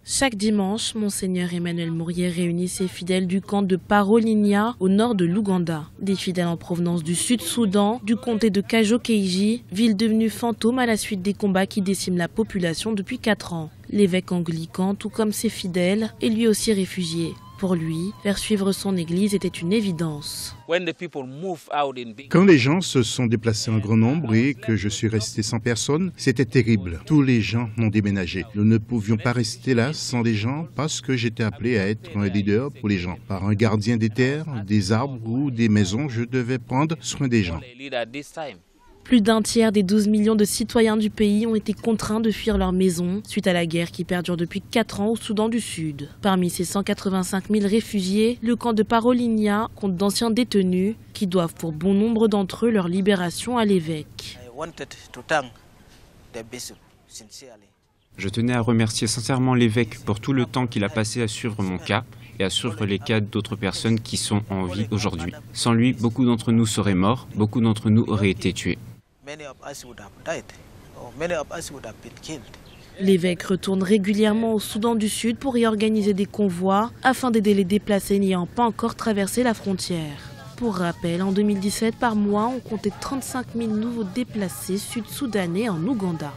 Chaque dimanche, Monseigneur Emmanuel Mourier réunit ses fidèles du camp de Parolinya au nord de l'Ouganda. Des fidèles en provenance du Sud-Soudan, du comté de Kajo-Keiji, ville devenue fantôme à la suite des combats qui déciment la population depuis 4 ans. L'évêque anglican, tout comme ses fidèles, est lui aussi réfugié. Pour lui, faire suivre son église était une évidence. Quand les gens se sont déplacés en grand nombre et que je suis resté sans personne, c'était terrible. Tous les gens ont déménagé. Nous ne pouvions pas rester là sans les gens parce que j'étais appelé à être un leader pour les gens. Par un gardien des terres, des arbres ou des maisons, je devais prendre soin des gens. Plus d'un tiers des 12 millions de citoyens du pays ont été contraints de fuir leur maison suite à la guerre qui perdure depuis 4 ans au Soudan du Sud. Parmi ces 185 000 réfugiés, le camp de Parolinya compte d'anciens détenus qui doivent pour bon nombre d'entre eux leur libération à l'évêque. Je tenais à remercier sincèrement l'évêque pour tout le temps qu'il a passé à suivre mon cas et à suivre les cas d'autres personnes qui sont en vie aujourd'hui. Sans lui, beaucoup d'entre nous seraient morts, beaucoup d'entre nous auraient été tués. L'évêque retourne régulièrement au Soudan du Sud pour y organiser des convois afin d'aider les déplacés n'ayant pas encore traversé la frontière. Pour rappel, en 2017, par mois, on comptait 35 000 nouveaux déplacés sud-soudanais en Ouganda.